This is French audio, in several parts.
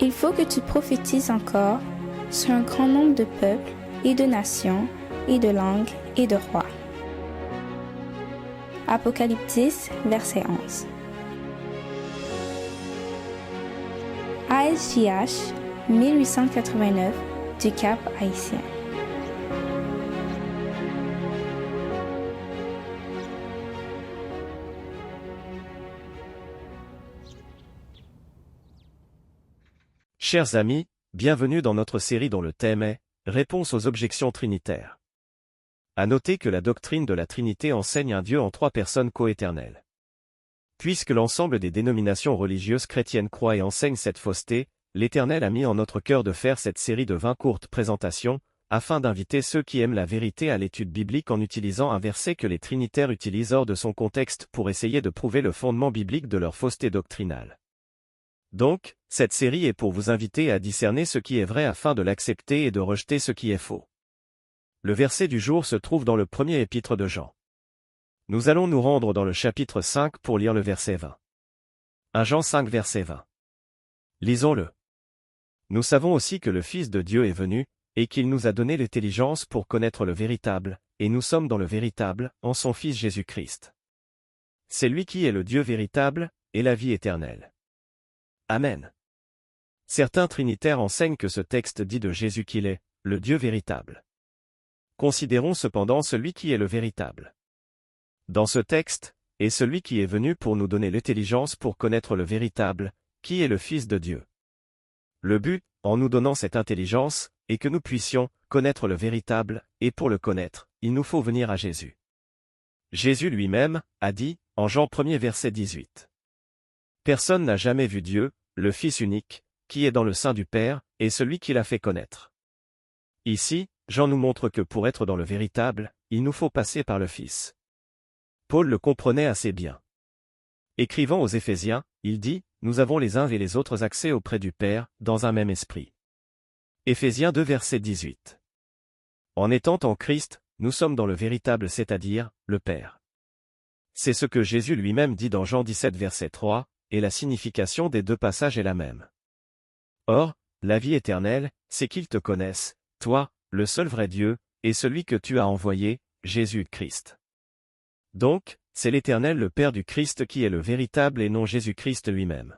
Il faut que tu prophétises encore sur un grand nombre de peuples et de nations et de langues et de rois. Apocalypse 10, verset 11. ASJH 1889 du Cap Haïtien. Chers amis, bienvenue dans notre série dont le thème est « Réponse aux objections trinitaires ». À noter que la doctrine de la Trinité enseigne un Dieu en trois personnes coéternelles. Puisque l'ensemble des dénominations religieuses chrétiennes croient et enseignent cette fausseté, l'Éternel a mis en notre cœur de faire cette série de 20 courtes présentations, afin d'inviter ceux qui aiment la vérité à l'étude biblique en utilisant un verset que les trinitaires utilisent hors de son contexte pour essayer de prouver le fondement biblique de leur fausseté doctrinale. Donc, cette série est pour vous inviter à discerner ce qui est vrai afin de l'accepter et de rejeter ce qui est faux. Le verset du jour se trouve dans le premier épître de Jean. Nous allons nous rendre dans le chapitre 5 pour lire le verset 20. 1 Jean 5 verset 20. Lisons-le. Nous savons aussi que le Fils de Dieu est venu, et qu'il nous a donné l'intelligence pour connaître le véritable, et nous sommes dans le véritable, en son Fils Jésus-Christ. C'est lui qui est le Dieu véritable, et la vie éternelle. Amen. Certains trinitaires enseignent que ce texte dit de Jésus qu'il est le Dieu véritable. Considérons cependant celui qui est le véritable. Dans ce texte, est celui qui est venu pour nous donner l'intelligence pour connaître le véritable, qui est le Fils de Dieu. Le but, en nous donnant cette intelligence, est que nous puissions connaître le véritable, et pour le connaître, il nous faut venir à Jésus. Jésus lui-même a dit, en Jean 1er verset 18. Personne n'a jamais vu Dieu, le Fils unique, qui est dans le sein du Père, et celui qui l'a fait connaître. Ici, Jean nous montre que pour être dans le véritable, il nous faut passer par le Fils. Paul le comprenait assez bien. Écrivant aux Éphésiens, il dit, « Nous avons les uns et les autres accès auprès du Père, dans un même esprit. » Éphésiens 2 verset 18. En étant en Christ, nous sommes dans le véritable, c'est-à-dire, le Père. C'est ce que Jésus lui-même dit dans Jean 17 verset 3, et la signification des deux passages est la même. Or, la vie éternelle, c'est qu'ils te connaissent, toi, le seul vrai Dieu, et celui que tu as envoyé, Jésus-Christ. Donc, c'est l'Éternel le Père du Christ qui est le véritable et non Jésus-Christ lui-même.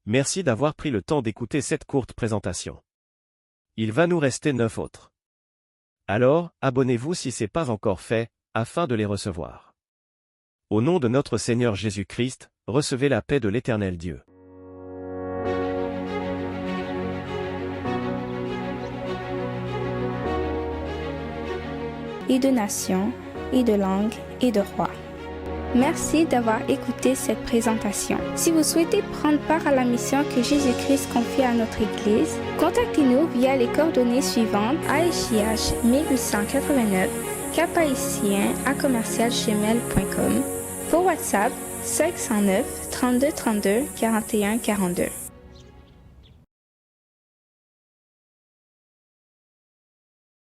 Merci d'avoir pris le temps d'écouter cette courte présentation. Il va nous rester 9 autres. Alors, abonnez-vous si ce n'est pas encore fait, afin de les recevoir. Au nom de notre Seigneur Jésus-Christ, recevez la paix de l'Éternel Dieu. Et de nations, et de langues, et de rois. Merci d'avoir écouté cette présentation. Si vous souhaitez prendre part à la mission que Jésus-Christ confie à notre Église, contactez-nous via les coordonnées suivantes ASJH 1889 caphaïtien@gmail.com, pour WhatsApp 509 32 32 41 42.